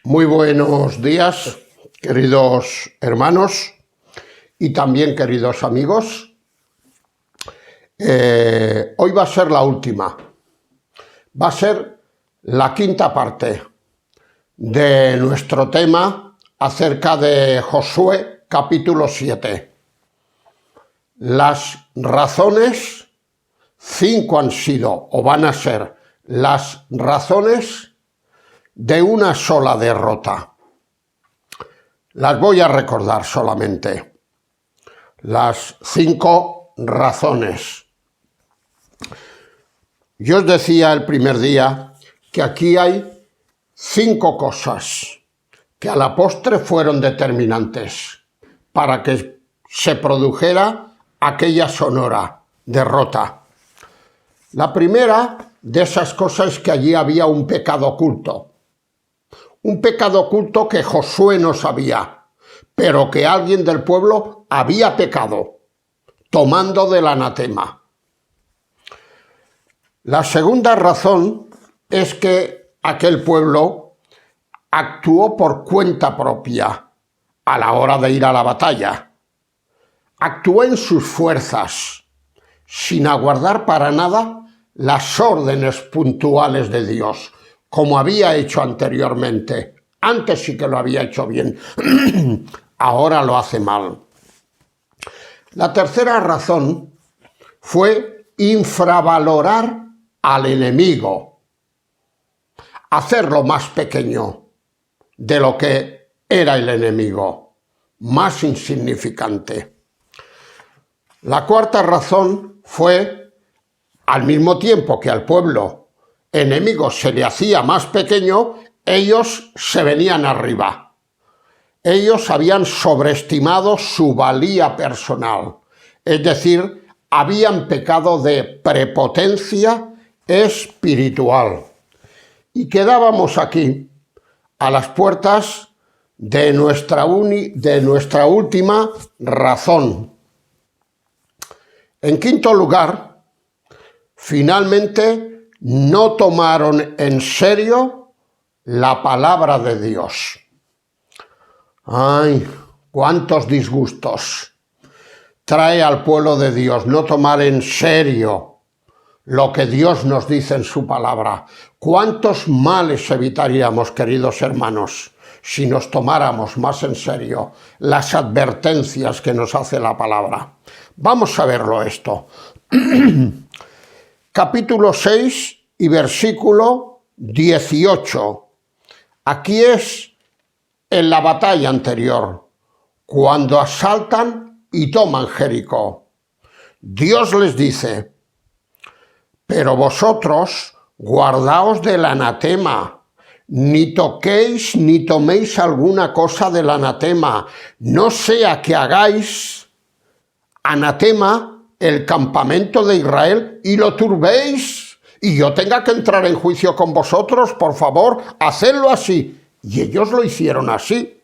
Muy buenos días, queridos hermanos y también queridos amigos. Hoy va a ser la última, va a ser la quinta parte de nuestro tema acerca de Josué capítulo 7. Las razones, 5 han sido o van a ser las razones de una sola derrota. Las voy a recordar solamente. Las 5 razones. Yo os decía el primer día que aquí hay 5 cosas que a la postre fueron determinantes para que se produjera aquella sonora derrota. La primera de esas cosas es que allí había un pecado oculto. Un pecado oculto que Josué no sabía, pero que alguien del pueblo había pecado, tomando del anatema. La segunda razón es que aquel pueblo actuó por cuenta propia a la hora de ir a la batalla. Actuó en sus fuerzas, sin aguardar para nada las órdenes puntuales de Dios, como había hecho anteriormente. Antes sí que lo había hecho bien, ahora lo hace mal. La tercera razón fue infravalorar al enemigo, hacerlo más pequeño de lo que era el enemigo, más insignificante. La cuarta razón fue, al mismo tiempo que al pueblo enemigo se le hacía más pequeño, ellos se venían arriba. Ellos habían sobreestimado su valía personal, es decir, habían pecado de prepotencia espiritual. Y quedábamos aquí, a las puertas de nuestra última razón. En quinto lugar, finalmente no tomaron en serio la palabra de Dios. ¡Ay! ¡Cuántos disgustos trae al pueblo de Dios no tomar en serio lo que Dios nos dice en su palabra! ¿Cuántos males evitaríamos, queridos hermanos, si nos tomáramos más en serio las advertencias que nos hace la palabra? Vamos a verlo esto. Capítulo 6 y versículo 18. Aquí es en la batalla anterior, cuando asaltan y toman Jericó. Dios les dice: pero vosotros guardaos del anatema, ni toquéis ni toméis alguna cosa del anatema, no sea que hagáis anatema el campamento de Israel y lo turbéis, y yo tenga que entrar en juicio con vosotros. Por favor, hacedlo así. Y ellos lo hicieron así.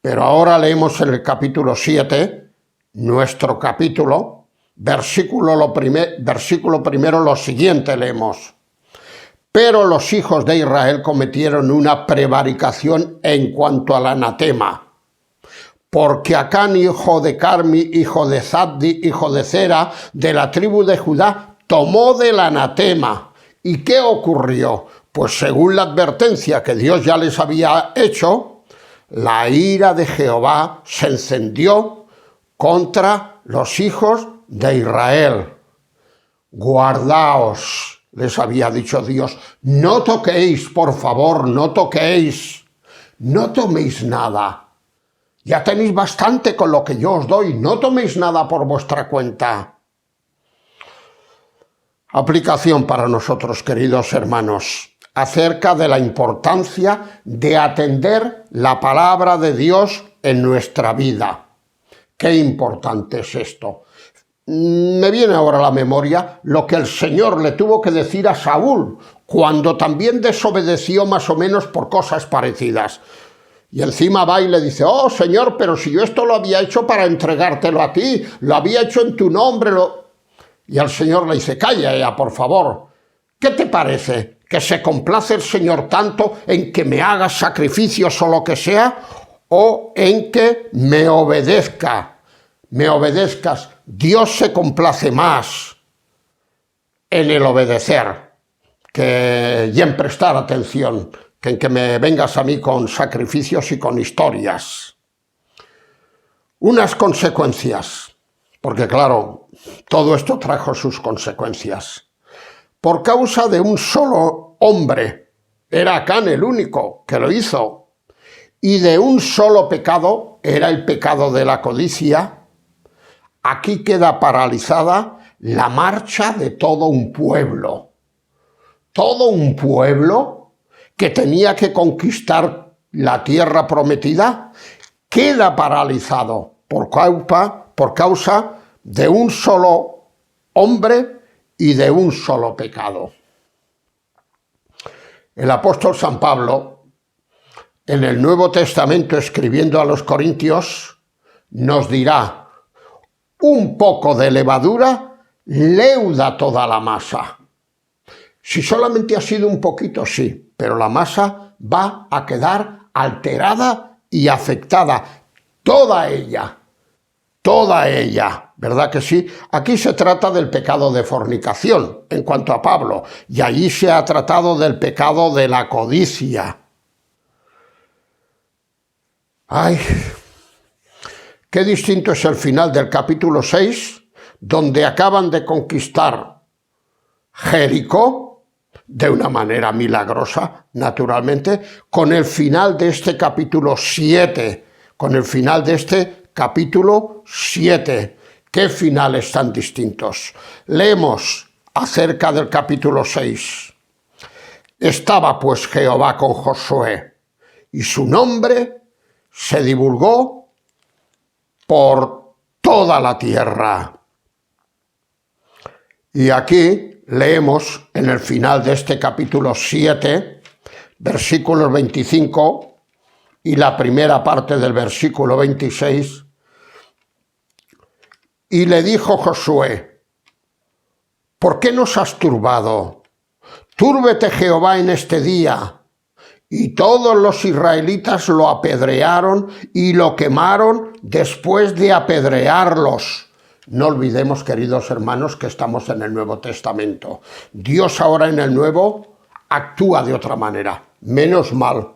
Pero ahora leemos en el capítulo 7, nuestro capítulo, versículo primero, lo siguiente leemos: pero los hijos de Israel cometieron una prevaricación en cuanto al anatema, porque Acán, hijo de Carmi, hijo de Zabdi, hijo de Zera, de la tribu de Judá, tomó del anatema. ¿Y qué ocurrió? Pues según la advertencia que Dios ya les había hecho, la ira de Jehová se encendió contra los hijos de Israel. Guardaos, les había dicho Dios, no toquéis, por favor, no toquéis, no toméis nada. Ya tenéis bastante con lo que yo os doy, no toméis nada por vuestra cuenta. Aplicación para nosotros, queridos hermanos, acerca de la importancia de atender la palabra de Dios en nuestra vida. Qué importante es esto. Me viene ahora a la memoria lo que el Señor le tuvo que decir a Saúl, cuando también desobedeció más o menos por cosas parecidas. Y encima va y le dice: oh Señor, pero si yo esto lo había hecho para entregártelo a ti, lo había hecho en tu nombre. Y el Señor le dice: calla ya, por favor. ¿Qué te parece que se complace el Señor tanto en que me hagas sacrificios o lo que sea, o en que me obedezcas. Dios se complace más en el obedecer que y en prestar atención, que en que me vengas a mí con sacrificios y con historias. Unas consecuencias, porque claro, todo esto trajo sus consecuencias. Por causa de un solo hombre, era Acán el único que lo hizo, y de un solo pecado, era el pecado de la codicia, aquí queda paralizada la marcha de todo un pueblo. Todo un pueblo que tenía que conquistar la tierra prometida queda paralizado por causa de un solo hombre y de un solo pecado. El apóstol San Pablo, en el Nuevo Testamento escribiendo a los Corintios, nos dirá: un poco de levadura leuda toda la masa. Si solamente ha sido un poquito, sí, pero la masa va a quedar alterada y afectada. Toda ella, ¿verdad que sí? Aquí se trata del pecado de fornicación, en cuanto a Pablo, y allí se ha tratado del pecado de la codicia. ¡Ay! Qué distinto es el final del capítulo 6, donde acaban de conquistar Jericó, de una manera milagrosa, naturalmente, con el final de este capítulo 7, ¿Qué finales tan distintos? Leemos acerca del capítulo 6. Estaba pues Jehová con Josué, y su nombre se divulgó por toda la tierra. Y aquí leemos en el final de este capítulo 7, versículos 25 y la primera parte del versículo 26. Y le dijo Josué: ¿por qué nos has turbado? Túrbete Jehová en este día. Y todos los israelitas lo apedrearon y lo quemaron después de apedrearlos. No olvidemos, queridos hermanos, que estamos en el Nuevo Testamento. Dios ahora en el Nuevo actúa de otra manera. Menos mal,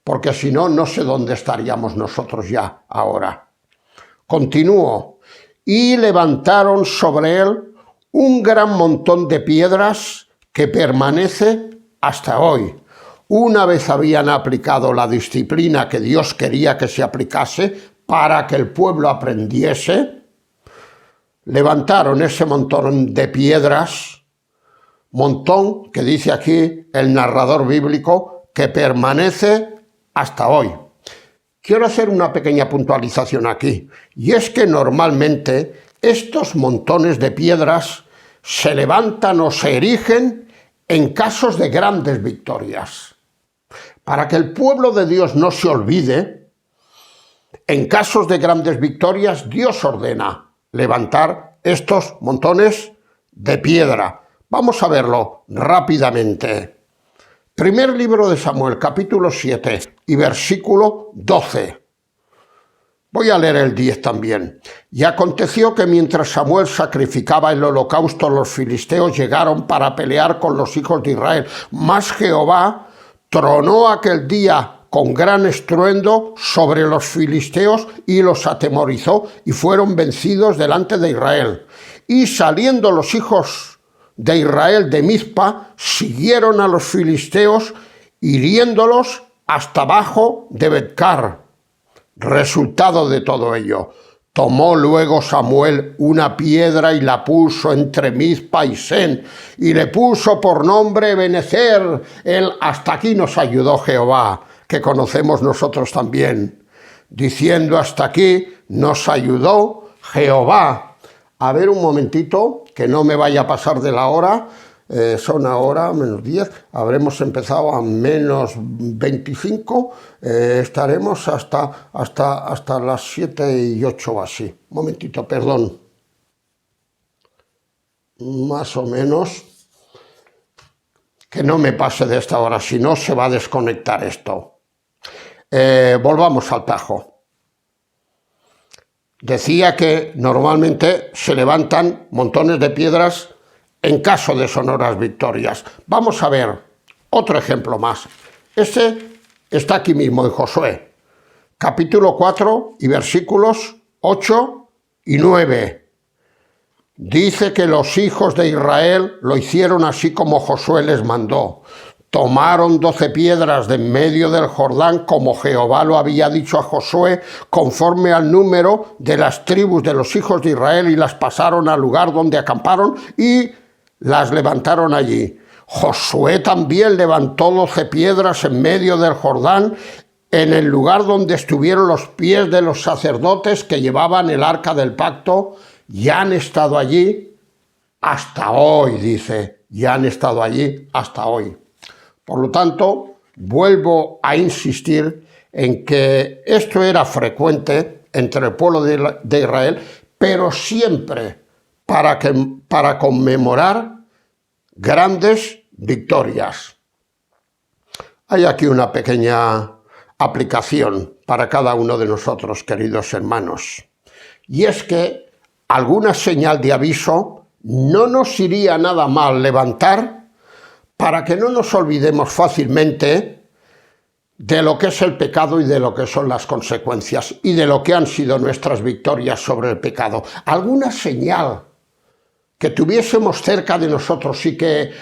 porque si no, no sé dónde estaríamos nosotros ya ahora. Continúo. Y levantaron sobre él un gran montón de piedras que permanece hasta hoy. Una vez habían aplicado la disciplina que Dios quería que se aplicase para que el pueblo aprendiese, levantaron ese montón de piedras, montón que dice aquí el narrador bíblico, que permanece hasta hoy. Quiero hacer una pequeña puntualización aquí, y es que normalmente estos montones de piedras se levantan o se erigen en casos de grandes victorias. Para que el pueblo de Dios no se olvide, en casos de grandes victorias, Dios ordena levantar estos montones de piedra. Vamos a verlo rápidamente. Primer libro de Samuel, capítulo 7 y versículo 12. Voy a leer el 10 también. Y aconteció que mientras Samuel sacrificaba el holocausto, los filisteos llegaron para pelear con los hijos de Israel. Mas Jehová tronó aquel día con gran estruendo sobre los filisteos y los atemorizó, y fueron vencidos delante de Israel. Y saliendo los hijos de Israel de Mizpa, siguieron a los filisteos, hiriéndolos hasta abajo de Betcar. Resultado de todo ello: tomó luego Samuel una piedra y la puso entre Mizpa y Sen, y le puso por nombre Ebenezer. Hasta aquí nos ayudó Jehová, que conocemos nosotros también, diciendo: hasta aquí nos ayudó Jehová. A ver un momentito, que no me vaya a pasar de la hora. Son ahora menos 10, habremos empezado a menos 25, estaremos hasta las 7 y 8 o así. Un momentito, perdón. más o menos, que no me pase de esta hora, si no se va a desconectar esto. Volvamos al Tajo. Decía que normalmente se levantan montones de piedras en caso de sonoras victorias. Vamos a ver otro ejemplo más. Este está aquí mismo en Josué, capítulo 4 y versículos 8 y 9. Dice que los hijos de Israel lo hicieron así como Josué les mandó. Tomaron 12 piedras de en medio del Jordán, como Jehová lo había dicho a Josué, conforme al número de las tribus de los hijos de Israel, y las pasaron al lugar donde acamparon y las levantaron allí. Josué también levantó 12 piedras en medio del Jordán, en el lugar donde estuvieron los pies de los sacerdotes que llevaban el arca del pacto, y han estado allí hasta hoy, dice, y han estado allí hasta hoy. Por lo tanto, vuelvo a insistir en que esto era frecuente entre el pueblo de Israel, pero siempre para conmemorar grandes victorias. Hay aquí una pequeña aplicación para cada uno de nosotros, queridos hermanos, y es que alguna señal de aviso no nos iría nada mal levantar para que no nos olvidemos fácilmente de lo que es el pecado y de lo que son las consecuencias y de lo que han sido nuestras victorias sobre el pecado. Alguna señal que tuviésemos cerca de nosotros y que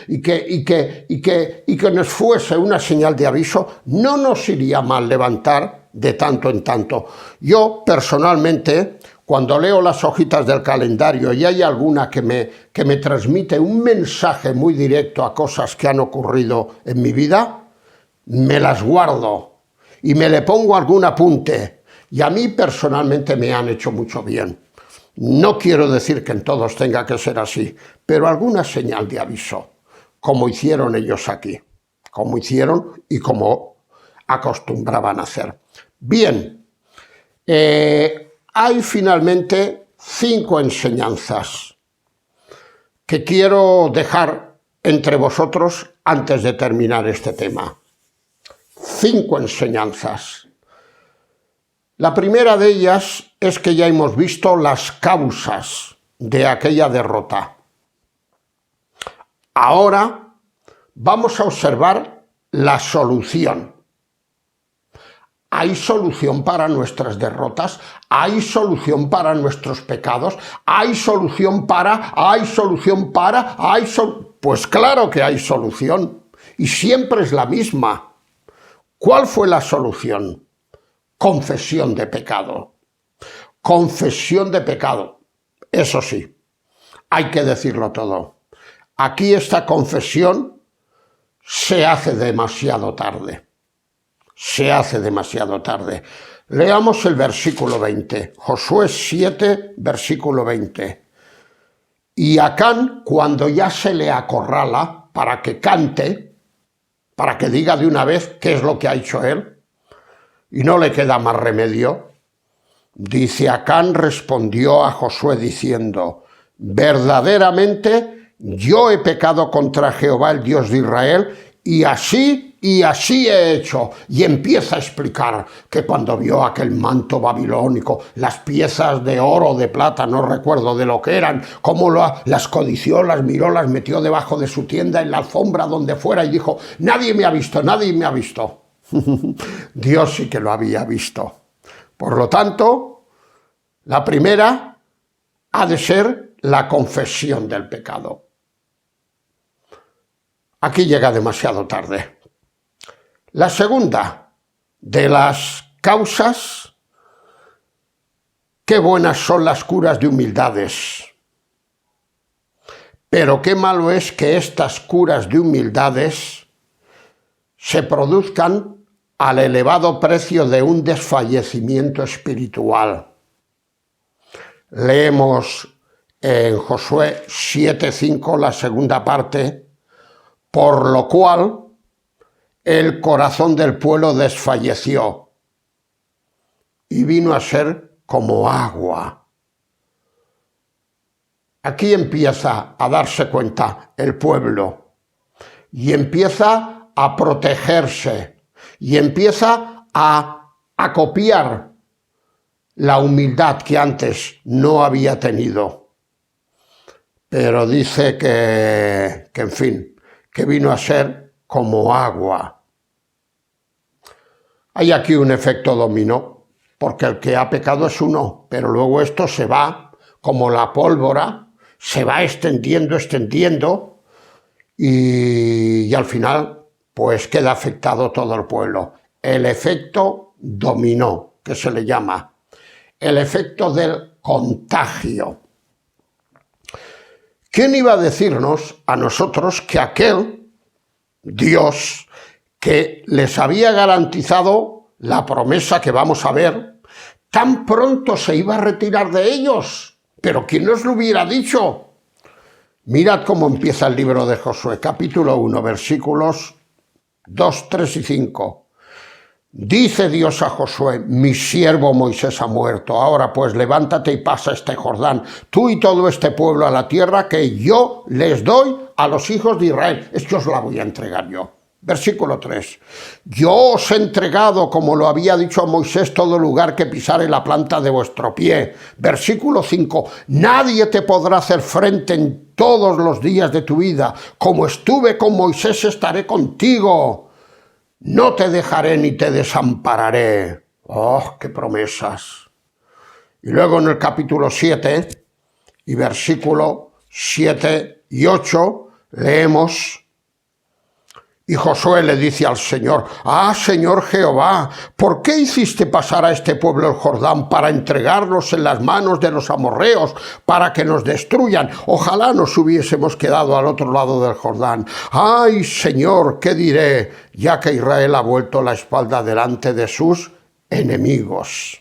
nos fuese una señal de aviso, no nos iría mal levantar de tanto en tanto. Yo personalmente, cuando leo las hojitas del calendario y hay alguna que me transmite un mensaje muy directo a cosas que han ocurrido en mi vida, me las guardo y me le pongo algún apunte, y a mí personalmente me han hecho mucho bien. No quiero decir que en todos tenga que ser así, pero alguna señal de aviso, como hicieron ellos aquí, como hicieron y como acostumbraban a hacer. Bien, hay finalmente 5 enseñanzas que quiero dejar entre vosotros antes de terminar este tema. 5 enseñanzas. La primera de ellas es que ya hemos visto las causas de aquella derrota. Ahora vamos a observar la solución. ¿Hay solución para nuestras derrotas? ¿Hay solución para nuestros pecados? ¿Hay solución para? Pues claro que hay solución. Y siempre es la misma. ¿Cuál fue la solución? Confesión de pecado. Confesión de pecado. Eso sí, hay que decirlo todo. Aquí esta confesión se hace demasiado tarde. Se hace demasiado tarde. Leamos el versículo 20. Josué 7, versículo 20. Y Acán, cuando ya se le acorrala para que cante, para que diga de una vez qué es lo que ha hecho él, y no le queda más remedio, dice: Acán respondió a Josué diciendo: verdaderamente yo he pecado contra Jehová, el Dios de Israel, y así he hecho. Y empieza a explicar que cuando vio aquel manto babilónico, las piezas de oro, de plata, no recuerdo de lo que eran, cómo las codició, las miró, las metió debajo de su tienda, en la alfombra, donde fuera, y dijo: nadie me ha visto, nadie me ha visto. Dios sí que lo había visto. Por lo tanto, la primera ha de ser la confesión del pecado. Aquí llega demasiado tarde. La segunda de las causas: qué buenas son las curas de humildades, pero qué malo es que estas curas de humildades se produzcan al elevado precio de un desfallecimiento espiritual. Leemos en Josué 7:5 la segunda parte: por lo cual el corazón del pueblo desfalleció y vino a ser como agua. Aquí empieza a darse cuenta el pueblo y empieza a protegerse y empieza a copiar la humildad que antes no había tenido. Pero dice que en fin, que vino a ser como agua. Hay aquí un efecto dominó, porque el que ha pecado es uno, pero luego esto se va como la pólvora, se va extendiendo y al final pues queda afectado todo el pueblo. El efecto dominó, que se le llama, el efecto del contagio. ¿Quién iba a decirnos a nosotros que aquel Dios que les había garantizado la promesa que vamos a ver, tan pronto se iba a retirar de ellos? ¿Pero quién nos lo hubiera dicho? Mirad cómo empieza el libro de Josué, capítulo 1, versículos 2, 3 y 5. Dice Dios a Josué: mi siervo Moisés ha muerto. Ahora pues levántate y pasa este Jordán, tú y todo este pueblo, a la tierra que yo les doy a los hijos de Israel. Es que os la voy a entregar yo. Versículo 3. Yo os he entregado, como lo había dicho a Moisés, todo lugar que pisare la planta de vuestro pie. Versículo 5. Nadie te podrá hacer frente en todos los días de tu vida. Como estuve con Moisés, estaré contigo. No te dejaré ni te desampararé. ¡Oh, qué promesas! Y luego en el capítulo 7 y versículo 7 y 8 leemos: y Josué le dice al Señor: ah, Señor Jehová, ¿por qué hiciste pasar a este pueblo el Jordán para entregarlos en las manos de los amorreos, para que nos destruyan? Ojalá nos hubiésemos quedado al otro lado del Jordán. Ay, Señor, ¿qué diré, ya que Israel ha vuelto la espalda delante de sus enemigos?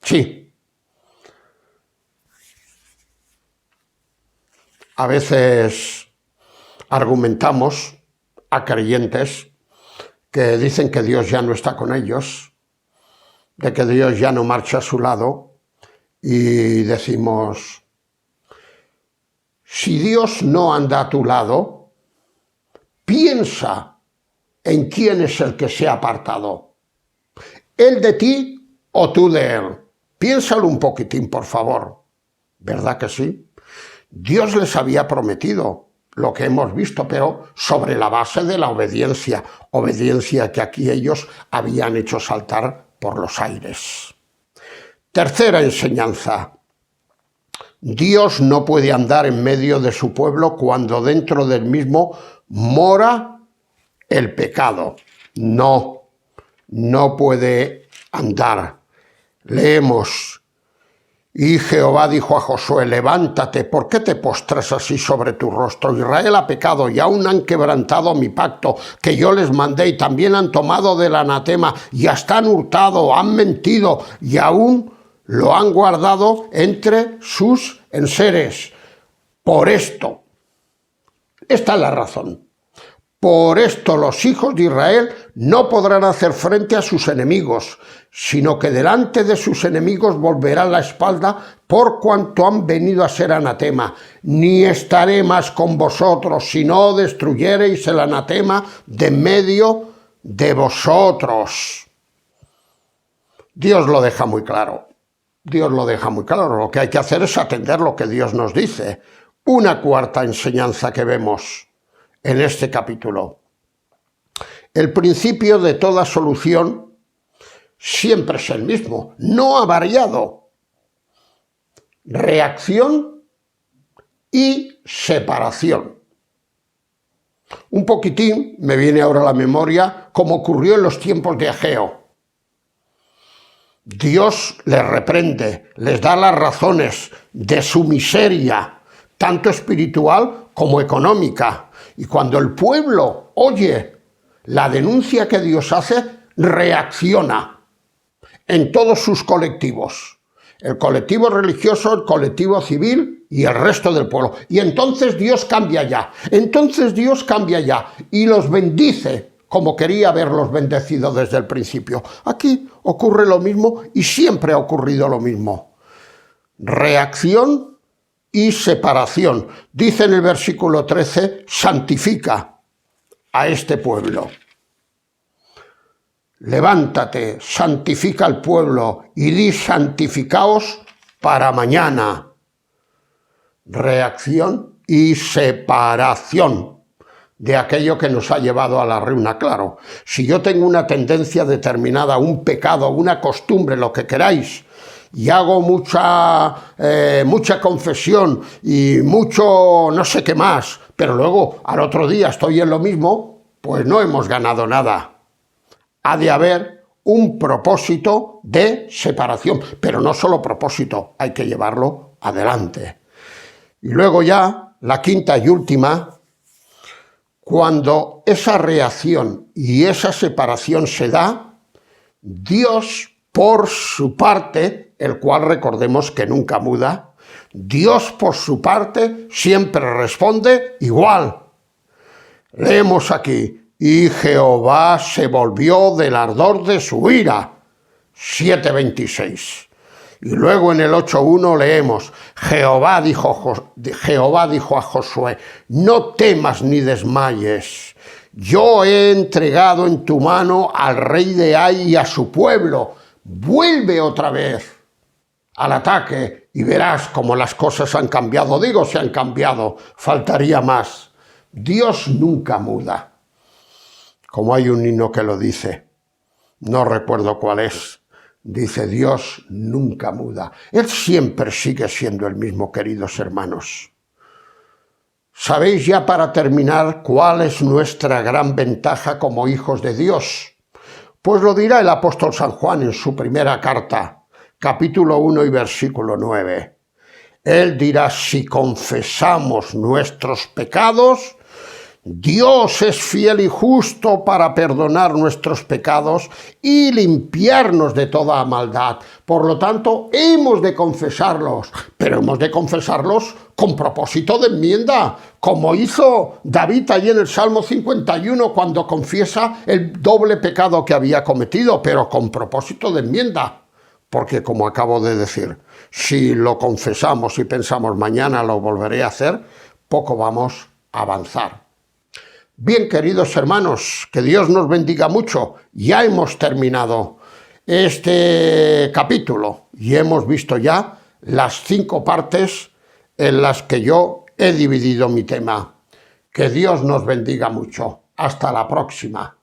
Sí. A veces argumentamos a creyentes que dicen que Dios ya no está con ellos, de que Dios ya no marcha a su lado, y decimos: si Dios no anda a tu lado, piensa en quién es el que se ha apartado, ¿él de ti o tú de él? Piénsalo un poquitín, por favor. ¿Verdad que sí? Dios les había prometido lo que hemos visto, pero sobre la base de la obediencia que aquí ellos habían hecho saltar por los aires. Tercera enseñanza: Dios no puede andar en medio de su pueblo cuando dentro del mismo mora el pecado. No puede andar. Leemos: y Jehová dijo a Josué: levántate, ¿por qué te postras así sobre tu rostro? Israel ha pecado y aún han quebrantado mi pacto que yo les mandé, y también han tomado del anatema y hasta han hurtado, han mentido y aún lo han guardado entre sus enseres. Por esto, esta es la razón. Por esto los hijos de Israel no podrán hacer frente a sus enemigos, sino que delante de sus enemigos volverán la espalda, por cuanto han venido a ser anatema. Ni estaré más con vosotros, si no destruyereis el anatema de medio de vosotros. Dios lo deja muy claro. Dios lo deja muy claro. Lo que hay que hacer es atender lo que Dios nos dice. Una cuarta enseñanza que vemos en este capítulo: el principio de toda solución siempre es el mismo, no ha variado. Reacción y separación. Un poquitín me viene ahora a la memoria como ocurrió en los tiempos de Ageo. Dios les reprende, les da las razones de su miseria, tanto espiritual como económica. Y cuando el pueblo oye la denuncia que Dios hace, reacciona en todos sus colectivos. El colectivo religioso, el colectivo civil y el resto del pueblo. Y entonces Dios cambia ya. Y los bendice como quería verlos bendecidos desde el principio. Aquí ocurre lo mismo y siempre ha ocurrido lo mismo. Reacción y separación. Dice en el versículo 13, santifica a este pueblo. Levántate, santifica al pueblo y di santificaos para mañana. Reacción y separación de aquello que nos ha llevado a la ruina. Claro, si yo tengo una tendencia determinada, un pecado, una costumbre, lo que queráis, y hago mucha confesión y mucho no sé qué más, pero luego al otro día estoy en lo mismo, pues no hemos ganado nada. Ha de haber un propósito de separación, pero no solo propósito, hay que llevarlo adelante. Y luego ya, la quinta y última, cuando esa reacción y esa separación se da, Dios, por su parte, el cual recordemos que nunca muda, Dios por su parte siempre responde igual. Leemos aquí, y Jehová se volvió del ardor de su ira, 7:26. Y luego en el 8:1 leemos, Jehová dijo a Josué, no temas ni desmayes, yo he entregado en tu mano al rey de Ai y a su pueblo, vuelve otra vez al ataque y verás cómo las cosas han cambiado. Digo, se han cambiado, faltaría más. Dios nunca muda. Como hay un himno que lo dice, no recuerdo cuál es, dice Dios nunca muda. Él siempre sigue siendo el mismo, queridos hermanos. ¿Sabéis ya para terminar cuál es nuestra gran ventaja como hijos de Dios? Pues lo dirá el apóstol San Juan en su primera carta, capítulo 1 y versículo 9. Él dirá, si confesamos nuestros pecados, Dios es fiel y justo para perdonar nuestros pecados y limpiarnos de toda maldad. Por lo tanto, hemos de confesarlos, pero hemos de confesarlos con propósito de enmienda, como hizo David allí en el Salmo 51 cuando confiesa el doble pecado que había cometido, pero con propósito de enmienda. Porque, como acabo de decir, si lo confesamos y pensamos mañana lo volveré a hacer, poco vamos a avanzar. Bien, queridos hermanos, que Dios nos bendiga mucho. Ya hemos terminado este capítulo y hemos visto ya las 5 partes en las que yo he dividido mi tema. Que Dios nos bendiga mucho. Hasta la próxima.